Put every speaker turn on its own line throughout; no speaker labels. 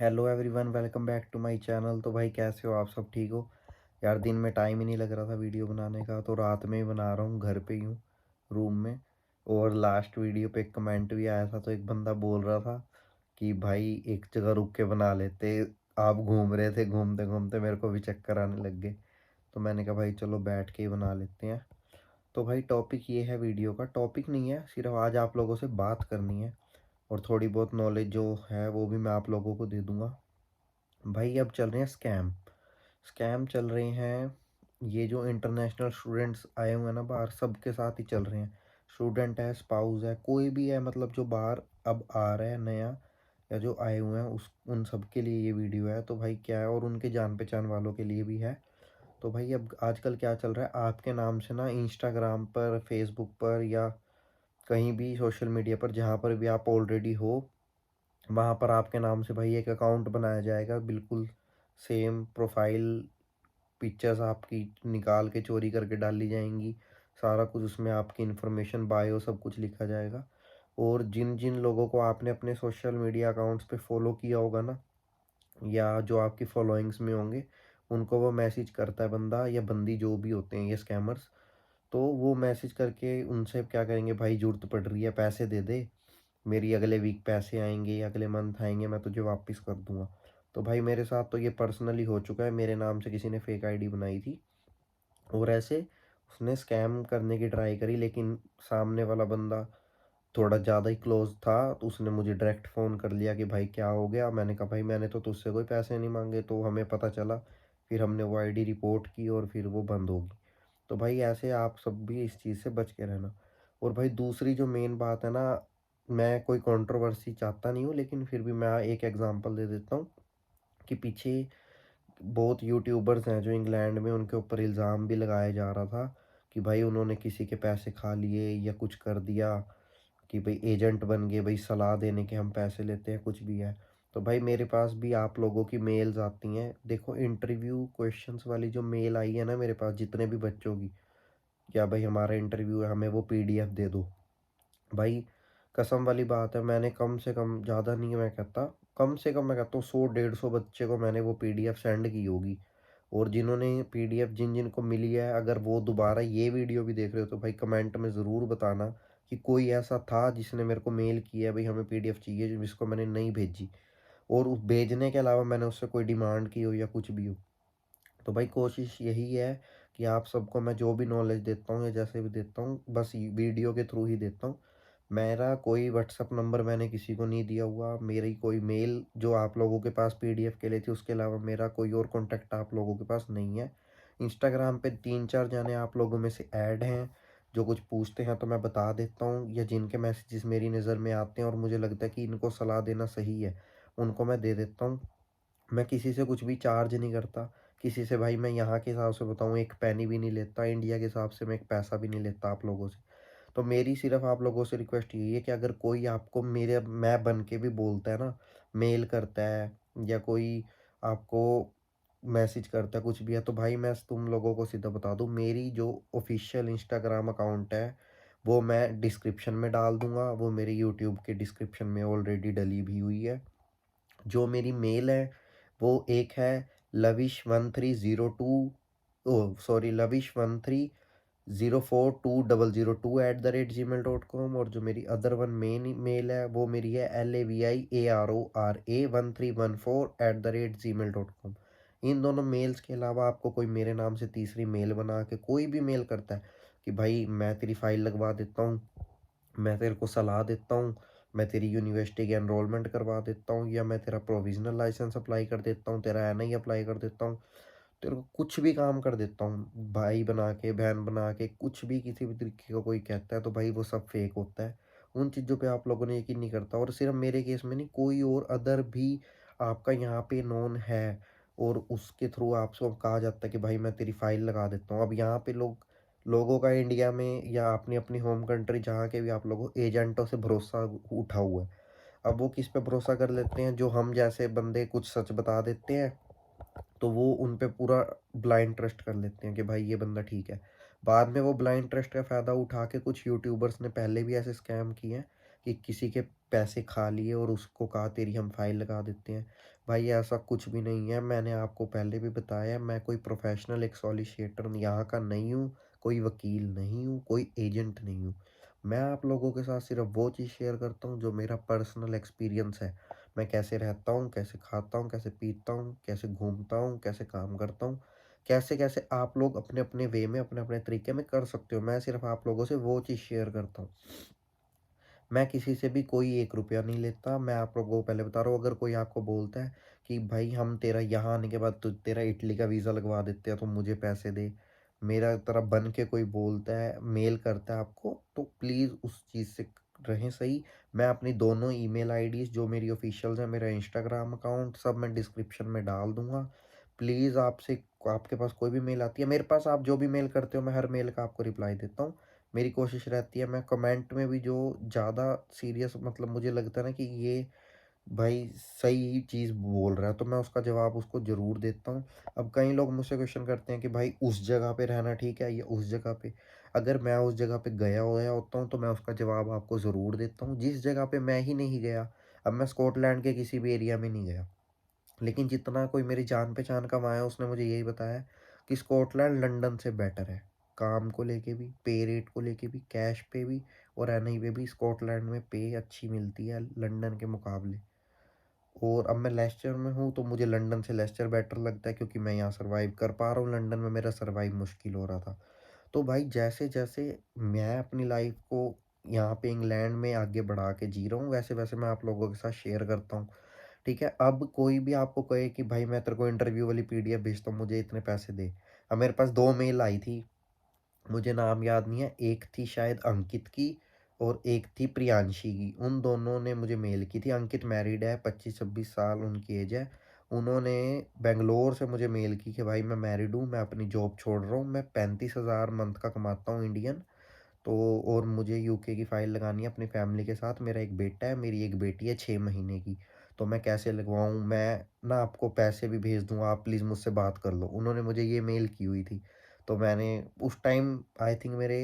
Hello everyone, welcome back to my channel. तो भाई कैसे हो आप? सब ठीक हो? यार दिन में टाइम ही नहीं लग रहा था वीडियो बनाने का, तो रात में ही बना रहा हूँ। घर पे ही हूँ, रूम में। और लास्ट वीडियो पे एक कमेंट भी आया था, तो एक बंदा बोल रहा था कि भाई एक जगह रुक के बना लेते। आप घूम रहे थे, घूमते घूमते मेरे को भी चक्कर आने लग गए। तो मैंने कहा भाई चलो बैठ के ही बना लेते हैं। तो भाई टॉपिक ये है, वीडियो का टॉपिक नहीं है, सिर्फ आज आप लोगों से बात करनी है। और थोड़ी बहुत नॉलेज जो है वो भी मैं आप लोगों को दे दूंगा। भाई अब चल रहे हैं स्कैम। स्कैम चल रहे हैं। ये जो इंटरनेशनल स्टूडेंट्स आए हुए हैं ना बाहर, सबके साथ ही चल रहे हैं। स्टूडेंट है, स्पाउस है, कोई भी है, मतलब जो बाहर अब आ रहा है नया, या जो आए हुए हैं उस उन सब के लिए ये वीडियो है। तो भाई क्या है, और उनके जान पहचान वालों के लिए भी है। तो भाई अब आजकल क्या चल रहा है, आपके नाम से ना इंस्टाग्राम पर, फेसबुक पर, या कहीं भी सोशल मीडिया पर जहाँ पर भी आप ऑलरेडी हो, वहाँ पर आपके नाम से भाई एक अकाउंट बनाया जाएगा। बिल्कुल सेम प्रोफाइल पिक्चर्स आपकी निकाल के चोरी करके डाली जाएंगी। सारा कुछ उसमें आपकी इन्फॉर्मेशन, बायो, सब कुछ लिखा जाएगा। और जिन जिन लोगों को आपने अपने सोशल मीडिया अकाउंट्स पे फॉलो किया होगा ना, या जो आपकी फॉलोइंग्स में होंगे, उनको वो मैसेज करता है बंदा या बंदी, जो भी होते हैं ये स्कैमर्स। तो वो मैसेज करके उनसे क्या करेंगे, भाई ज़रूरत पड़ रही है, पैसे दे दे, मेरी अगले वीक पैसे आएंगे, अगले मंथ आएंगे, मैं तुझे वापस कर दूंगा। तो भाई मेरे साथ तो ये पर्सनली हो चुका है। मेरे नाम से किसी ने फेक आईडी बनाई थी, और ऐसे उसने स्कैम करने की ट्राई करी, लेकिन सामने वाला बंदा थोड़ा ज़्यादा ही क्लोज था। तो उसने मुझे डायरेक्ट फ़ोन कर लिया कि भाई क्या हो गया। मैंने कहा भाई मैंने तो तुझसे कोई पैसे नहीं मांगे। तो हमें पता चला, फिर हमने वो आईडी रिपोर्ट की और फिर वो बंद होगी। तो भाई ऐसे आप सब भी इस चीज़ से बच के रहना। और भाई दूसरी जो मेन बात है ना, मैं कोई कंट्रोवर्सी चाहता नहीं हूँ, लेकिन फिर भी मैं एक एग्जांपल दे देता हूँ कि पीछे बहुत यूट्यूबर्स हैं जो इंग्लैंड में, उनके ऊपर इल्ज़ाम भी लगाया जा रहा था कि भाई उन्होंने किसी के पैसे खा लिए या कुछ कर दिया, कि भाई एजेंट बन गए, भाई सलाह देने के हम पैसे लेते हैं, कुछ भी है। तो भाई मेरे पास भी आप लोगों की मेल्स आती हैं। देखो इंटरव्यू क्वेश्चंस वाली जो मेल आई है ना मेरे पास, जितने भी बच्चों की, क्या भाई हमारा इंटरव्यू है, हमें वो पीडीएफ दे दो। भाई कसम वाली बात है, मैंने कम से कम, ज़्यादा नहीं मैं कहता, कम से कम मैं कहता हूँ 100 150 बच्चे को मैंने वो पीडीएफ सेंड की होगी। और जिन्होंने पीडीएफ, जिन जिन को मिली है, अगर वो दोबारा ये वीडियो भी देख रहे हो तो भाई कमेंट में ज़रूर बताना कि कोई ऐसा था जिसने मेरे को मेल किया है भाई हमें पीडीएफ चाहिए, जिसको मैंने नहीं भेजी। और उस भेजने के अलावा मैंने उससे कोई डिमांड की हो या कुछ भी हो। तो भाई कोशिश यही है कि आप सबको मैं जो भी नॉलेज देता हूँ या जैसे भी देता हूँ, बस वीडियो के थ्रू ही देता हूँ। मेरा कोई व्हाट्सअप नंबर मैंने किसी को नहीं दिया हुआ, मेरी कोई मेल जो आप लोगों के पास पीडीएफ के लिए थी, उसके अलावा मेरा कोई और कॉन्टैक्ट आप लोगों के पास नहीं है। इंस्टाग्राम पे 3 4 जाने आप लोगों में से ऐड हैं, जो कुछ पूछते हैं तो मैं बता देता हूँ, या जिनके मैसेजेस मेरी नज़र में आते हैं और मुझे लगता है कि इनको सलाह देना सही है, उनको मैं दे देता हूँ। मैं किसी से कुछ भी चार्ज नहीं करता। किसी से भाई मैं यहाँ के हिसाब से बताऊँ, एक पैनी भी नहीं लेता, इंडिया के हिसाब से मैं एक पैसा भी नहीं लेता आप लोगों से। तो मेरी सिर्फ आप लोगों से रिक्वेस्ट यही है कि अगर कोई आपको मेरे मैं बन के भी बोलता है ना, मेल करता है, या कोई आपको मैसेज करता है, कुछ भी है, तो भाई मैं तुम लोगों को सीधा बता दूं, मेरी जो ऑफिशियल इंस्टाग्राम अकाउंट है वो मैं डिस्क्रिप्शन में डाल दूंगा। वो मेरी यूट्यूब के डिस्क्रिप्शन में ऑलरेडी डली भी हुई है। जो मेरी मेल है वो एक है, लविश1302, ओ सॉरी, लविश13042002 और जो मेरी अदर वन मेन मेल है वो मेरी है LAVIARORA1314 इन दोनों मेल्स के अलावा आपको कोई मेरे नाम से तीसरी मेल बना के कोई भी मेल करता है कि भाई मैं तेरी फाइल लगवा देता हूँ, मैं तेरे को सलाह देता हूँ, मैं तेरी यूनिवर्सिटी की एनरोलमेंट करवा देता हूँ, या मैं तेरा प्रोविज़नल लाइसेंस अप्लाई कर देता हूँ, तेरा एनआई अप्लाई कर देता हूँ, तेरे को कुछ भी काम कर देता हूँ, भाई बना के, बहन बना के, कुछ भी किसी भी तरीके का कोई कहता है तो भाई वो सब फेक होता है। उन चीज़ों पे आप लोगों ने यकीन नहीं करता। और सिर्फ मेरे केस में नहीं, कोई और अदर भी आपका यहाँ पे नोन है और उसके थ्रू आपसे कहा जाता है कि भाई मैं तेरी फाइल लगा देता हूँ। अब यहाँ पे लोगों का इंडिया में या अपनी अपनी होम कंट्री जहाँ के भी आप लोगों एजेंटों से भरोसा उठा हुआ है। अब वो किस पे भरोसा कर लेते हैं, जो हम जैसे बंदे कुछ सच बता देते हैं तो वो उन पे पूरा ब्लाइंड ट्रस्ट कर लेते हैं कि भाई ये बंदा ठीक है। बाद में वो ब्लाइंड ट्रस्ट का फ़ायदा उठा के कुछ यूट्यूबर्स ने पहले भी ऐसे स्कैम किए हैं कि किसी के पैसे खा लिए और उसको कहा तेरी हम फाइल लगा देते हैं। भाई ऐसा कुछ भी नहीं है, मैंने आपको पहले भी बताया मैं कोई प्रोफ़ेशनल एक्सॉलिसिएटर यहाँ का नहीं हूँ, कोई वकील नहीं हूँ, कोई एजेंट नहीं हूँ। मैं आप लोगों के साथ सिर्फ़ वो चीज़ शेयर करता हूँ जो मेरा पर्सनल एक्सपीरियंस है। मैं कैसे रहता हूँ, कैसे खाता हूँ, कैसे पीता हूँ, कैसे घूमता हूँ, कैसे काम करता हूँ, कैसे-कैसे आप लोग अपने-अपने वे में, अपने-अपने तरीके में कर सकते हो। मैं सिर्फ़ आप लोगों से वो चीज़ शेयर करता हूँ। मैं किसी से भी कोई 1 रुपया नहीं लेता। मैं आप लोगों को पहले बता रहा हूँ, अगर कोई आपको बोलता है कि भाई हम तेरा यहाँ आने के बाद तेरा इटली का वीज़ा लगवा देते हैं, तो मुझे पैसे दे। मेरा तरह बन के कोई बोलता है, मेल करता है आपको, तो प्लीज़ उस चीज़ से रहें सही। मैं अपनी दोनों ईमेल आईडीज़ जो मेरी ऑफ़िशियल्स हैं, मेरा इंस्टाग्राम अकाउंट सब मैं डिस्क्रिप्शन में डाल दूँगा। प्लीज़ आपके पास कोई भी मेल आती है, मेरे पास आप जो भी मेल करते हो मैं हर मेल का आपको रिप्लाई देता हूँ। मेरी कोशिश रहती है मैं कमेंट में भी जो ज़्यादा सीरियस मतलब मुझे लगता है ना कि ये भाई सही चीज़ बोल रहा है, तो मैं उसका जवाब उसको ज़रूर देता हूँ। अब कई लोग मुझसे क्वेश्चन करते हैं कि भाई उस जगह पे रहना ठीक है या उस जगह पे? अगर मैं उस जगह पे गया हुआ होता हूँ तो मैं उसका जवाब आपको ज़रूर देता हूँ। जिस जगह पे मैं ही नहीं गया, अब मैं स्कॉटलैंड के किसी भी एरिया में नहीं गया, लेकिन जितना कोई मेरी जान-पहचान का वहाँ है उसने मुझे यही बताया कि स्कॉटलैंड लंदन से बेटर है। काम को लेके भी, पे रेट को लेके भी, कैश पे भी और एनआई पे भी स्कॉटलैंड में पे अच्छी मिलती है लंदन के मुकाबले। और अब मैं लेस्टर में हूँ तो मुझे लंदन से लेस्टर बेटर लगता है क्योंकि मैं यहाँ सर्वाइव कर पा रहा हूँ, लंदन में मेरा सर्वाइव मुश्किल हो रहा था। तो भाई जैसे-जैसे मैं अपनी लाइफ़ को यहाँ पे इंग्लैंड में आगे बढ़ा के जी रहा हूँ, वैसे-वैसे मैं आप लोगों के साथ शेयर करता हूँ। ठीक है? अब कोई भी आपको कहे कि भाई मैं तेरे को इंटरव्यू वाली पीडीएफ भेजता हूँ, मुझे इतने पैसे दे। अब मेरे पास 2 मेल आई थी, मुझे नाम याद नहीं है, एक थी शायद अंकित की और एक थी प्रियांशी की। उन दोनों ने मुझे मेल की थी। अंकित मैरिड है, 25-26 साल उनकी एज है। उन्होंने बैंगलोर से मुझे मेल की कि भाई मैं मैरिड हूँ, मैं अपनी जॉब छोड़ रहा हूँ, मैं 35,000 मंथ का कमाता हूँ इंडियन। तो और मुझे यूके की फ़ाइल लगानी है अपनी फ़ैमिली के साथ। मेरा एक बेटा है, मेरी एक बेटी है 6 महीने की। तो मैं कैसे लगवाऊँ? मैं ना आपको पैसे भी भेज दूँगा, आप प्लीज़ मुझसे बात कर लो। उन्होंने मुझे ये मेल की हुई थी। तो मैंने उस टाइम आई थिंक मेरे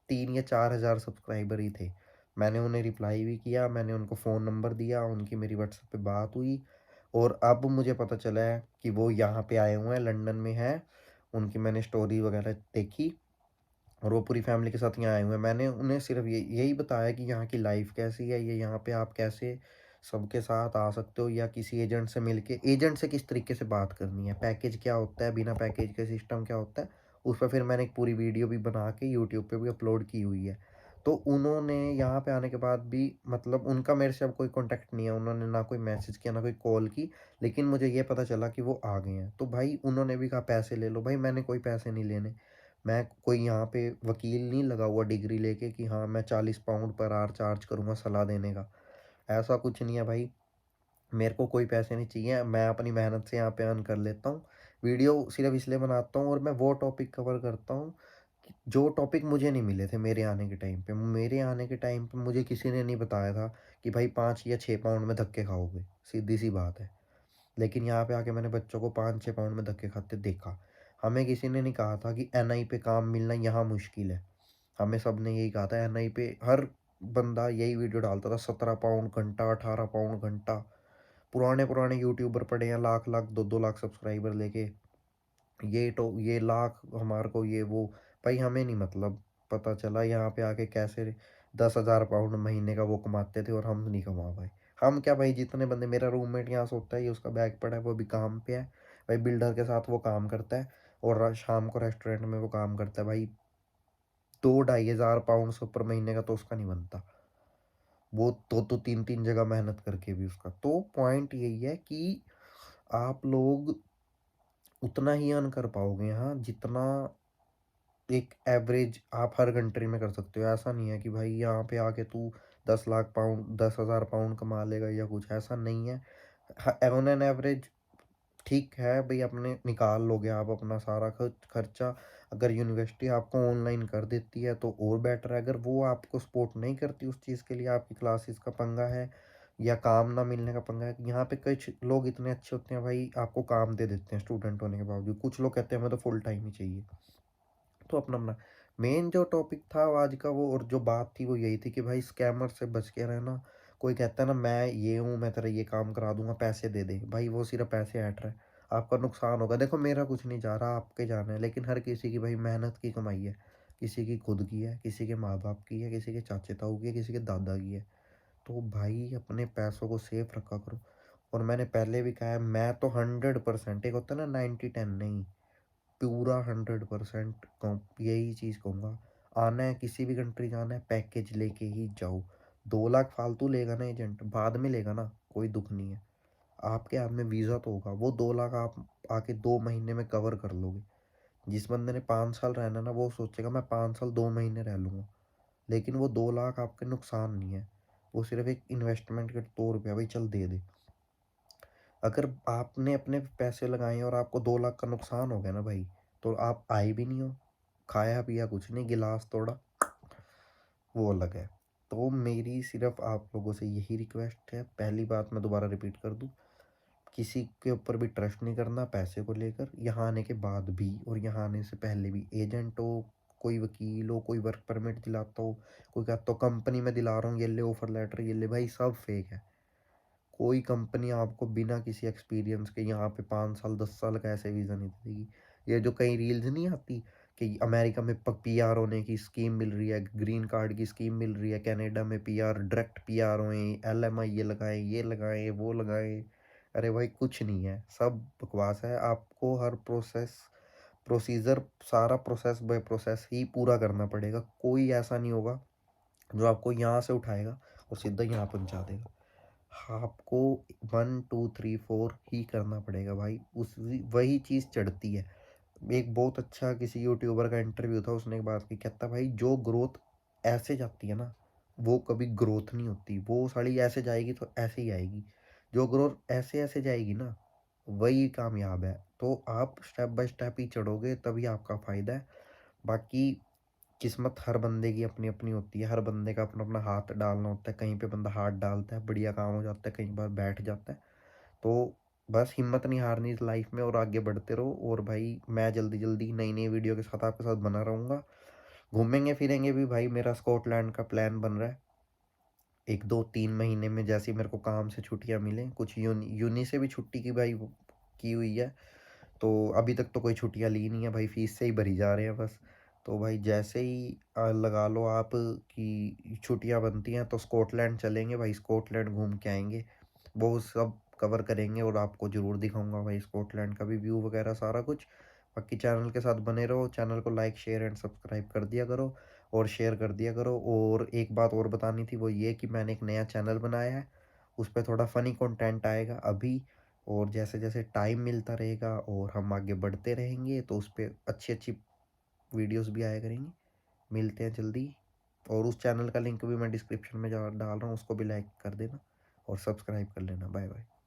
3 या 4,000 सब्सक्राइबर ही थे। मैंने उन्हें रिप्लाई भी किया, मैंने उनको फ़ोन नंबर दिया, उनकी मेरी व्हाट्सएप पे बात हुई और अब मुझे पता चला है कि वो यहाँ पे आए हुए हैं, लंदन में हैं। उनकी मैंने स्टोरी वगैरह देखी और वो पूरी फैमिली के साथ यहाँ आए हुए हैं। मैंने उन्हें सिर्फ़ यही बताया कि यहाँ की लाइफ़ कैसी है, ये यहाँ पे आप कैसे सबके साथ आ सकते हो या किसी एजेंट से मिलके एजेंट से किस तरीके से बात करनी है, पैकेज क्या होता है, बिना पैकेज के सिस्टम क्या होता है। उस पे फिर मैंने एक पूरी वीडियो भी बना के यूट्यूब पे भी अपलोड की हुई है। तो उन्होंने यहाँ पे आने के बाद भी मतलब उनका मेरे से अब कोई कॉन्टैक्ट नहीं है, उन्होंने ना कोई मैसेज किया, ना कोई कॉल की, लेकिन मुझे ये पता चला कि वो आ गए हैं। तो भाई उन्होंने भी कहा पैसे ले लो, भाई मैंने कोई पैसे नहीं लेने। मैं कोई यहाँ पे वकील नहीं लगा हुआ डिग्री लेके कि हाँ मैं 40 पाउंड पर आवर चार्ज करूँगा सलाह देने का। ऐसा कुछ नहीं है भाई, मेरे को कोई पैसे नहीं चाहिए, मैं अपनी मेहनत से यहाँ पे अर्न कर लेता हूँ। वीडियो सिर्फ़ इसलिए बनाता हूँ और मैं वो टॉपिक कवर करता हूँ कि जो टॉपिक मुझे नहीं मिले थे मेरे आने के टाइम पे। मेरे आने के टाइम पे मुझे किसी ने नहीं बताया था कि भाई 5 या 6 पाउंड में धक्के खाओगे, सीधी-सी बात है। लेकिन यहाँ पे आके मैंने बच्चों को 5-6 पाउंड में धक्के खाते देखा। हमें किसी ने नहीं कहा था कि एनआई पे काम मिलना यहाँ मुश्किल है। हमें सबने यही कहा था एनआई पे हर बंदा यही वीडियो डालता था 17 पाउंड घंटा, 18 पाउंड घंटा। पुराने-पुराने यूट्यूबर पड़े हैं लाख-लाख, 2-2 लाख सब्सक्राइबर लेके। ये लाख हमारे को ये वो, भाई हमें नहीं मतलब। पता चला यहाँ पे आके कैसे 10,000 पाउंड महीने का वो कमाते थे और हम नहीं कमा पाए। हम क्या भाई, जितने बंदे मेरा रूममेट यहाँ सोता है, ये उसका बैग पड़ा है, वो भी काम पे है। भाई बिल्डर के साथ वो काम करता है और शाम को रेस्टोरेंट में वो काम करता है भाई। 2 ढाई हज़ार पाउंड से ऊपर महीने का तो उसका नहीं बनता। वो तो 3-3 जगह मेहनत करके भी उसका। तो पॉइंट यही है कि आप लोग उतना ही अर्न कर पाओगे यहाँ जितना एक एवरेज आप हर कंट्री में कर सकते हो। ऐसा नहीं है कि भाई यहाँ पे आके तू 10 लाख पाउंड 10,000 पाउंड कमा लेगा या कुछ, ऐसा नहीं है। ऑन एन एवरेज ठीक है भई, अपने निकाल लोगे आप अपना सारा खर्चा। अगर यूनिवर्सिटी आपको ऑनलाइन कर देती है तो और बेटर है। अगर वो आपको सपोर्ट नहीं करती उस चीज़ के लिए, आपकी क्लासेस का पंगा है या काम ना मिलने का पंगा है। यहाँ पे कुछ लोग इतने अच्छे होते हैं भाई, आपको काम दे देते हैं स्टूडेंट होने के बावजूद। कुछ लोग कहते हैं हमें तो फुल टाइम ही चाहिए। तो अपना-अपना मेन जो टॉपिक था आज का वो और जो बात थी वो यही थी कि भाई स्कैमर से बच के रहना। कोई कहता है ना मैं ये हूँ, मैं तेरा ये काम करा दूँगा, पैसे दे दे। भाई वो सिर्फ़ पैसे ऐंठ रहा है, आपका नुकसान होगा। देखो मेरा कुछ नहीं जा रहा, आपके जाना है, लेकिन हर किसी की भाई मेहनत की कमाई है। किसी की खुद की है, किसी के माँ-बाप की है, किसी के चाचे-ताऊ की है, किसी के दादा की है। तो भाई अपने पैसों को सेफ रखा करो। और मैंने पहले भी कहा है, मैं तो 100%, एक होता है ना 90-10, नहीं, पूरा 100% कहूँ, यही चीज़ कहूँगा। आना है, किसी भी कंट्री जाना है, पैकेज लेके ही जाओ। 2 लाख फालतू लेगा ना एजेंट, बाद में लेगा ना, कोई दुःख नहीं है। आपके हाथ में वीज़ा तो होगा, वो 2 लाख आप आके 2 महीने में कवर कर लोगे। जिस बंदे ने 5 साल रहना है ना, वो सोचेगा मैं 5 साल 2 महीने रह लूँगा। लेकिन वो 2 लाख आपके नुकसान नहीं है, वो सिर्फ़ एक इन्वेस्टमेंट के तौर पे है, भाई चल दे दे। अगर आपने अपने पैसे लगाए हैं और आपको 2 लाख का नुकसान हो गया ना भाई, तो आप आए भी नहीं हो, खाया-पिया कुछ नहीं, गिलास तोड़ा, वो अलग है। तो मेरी सिर्फ़ आप लोगों से यही रिक्वेस्ट है, पहली बात मैं दोबारा रिपीट कर दूँ, किसी के ऊपर भी ट्रस्ट नहीं करना पैसे को लेकर, यहाँ आने के बाद भी और यहाँ आने से पहले भी। एजेंट हो, कोई वकील हो, कोई वर्क परमिट दिलाता हो, कोई कहता हो कंपनी में दिला रहा हूँ, ये ले ऑफ़र लेटर, ये ले, भाई सब फ़ेक है। कोई कंपनी आपको बिना किसी एक्सपीरियंस के यहाँ पे 5 साल 10 साल का ऐसे वीज़ा नहीं दे देगी। ये जो कई रील्स नहीं आती कि अमेरिका में पीआर होने की स्कीम मिल रही है, ग्रीन कार्ड की स्कीम मिल रही है, कनाडा में पीआर, डायरेक्ट पीआर होएँ, एलएमआई ये लगाएँ, वो लगाएँ। अरे भाई कुछ नहीं है, सब बकवास है। आपको हर प्रोसीजर, सारा प्रोसेस बाय प्रोसेस ही पूरा करना पड़ेगा। कोई ऐसा नहीं होगा जो आपको यहाँ से उठाएगा और सीधा यहाँ पहुँचा देगा। आपको 1 2 3 4 ही करना पड़ेगा भाई, उस वही चीज़ चढ़ती है। एक बहुत अच्छा किसी यूट्यूबर का इंटरव्यू था, उसने एक बात की, कहता भाई जो ग्रोथ ऐसे जाती है ना, वो कभी ग्रोथ नहीं होती, वो साली ऐसे जाएगी तो ऐसे ही आएगी। जो ग्रोथ ऐसे ऐसे जाएगी ना, वही कामयाब है। तो आप स्टेप बाय स्टेप ही चढ़ोगे, तभी आपका फ़ायदा है। बाकी किस्मत हर बंदे की अपनी-अपनी होती है, हर बंदे का अपना-अपना हाथ डालना होता है, कहीं पे बंदा हाथ डालता है, बढ़िया काम हो जाता है, कई बार बैठ जाता है। तो बस हिम्मत नहीं हारनी इस लाइफ में और आगे बढ़ते रहो। और भाई मैं जल्दी-जल्दी नई-नई वीडियो के साथ आपके साथ बना रहूँगा। घूमेंगे-फिरेंगे भी भाई, मेरा स्कॉटलैंड का प्लान बन रहा है। 1 2 3 महीने में जैसे ही मेरे को काम से छुट्टियाँ मिलें, कुछ यूनी से भी छुट्टी की भाई की हुई है। तो अभी तक तो कोई छुट्टियाँ ली नहीं है भाई, फ़ीस से ही भरी जा रहे हैं बस। तो भाई जैसे ही लगा लो आप कि छुट्टियाँ बनती हैं तो स्कॉटलैंड चलेंगे भाई, स्कॉटलैंड घूम के आएँगे। वो सब कवर करेंगे और आपको ज़रूर दिखाऊँगा भाई स्कॉटलैंड का भी व्यू वगैरह सारा कुछ। बाकी चैनल के साथ बने रहो, चैनल को लाइक, शेयर एंड सब्सक्राइब कर दिया करो और शेयर कर दिया करो। और एक बात और बतानी थी, वो ये कि मैंने एक नया चैनल बनाया है, उस पे थोड़ा फ़नी कंटेंट आएगा अभी। और जैसे-जैसे टाइम मिलता रहेगा और हम आगे बढ़ते रहेंगे तो उस पे अच्छी-अच्छी वीडियोज़ भी आया करेंगी। मिलते हैं जल्दी। और उस चैनल का लिंक भी मैं डिस्क्रिप्शन में जा डाल रहा हूँ, उसको भी लाइक कर देना और सब्सक्राइब कर लेना। Bye bye.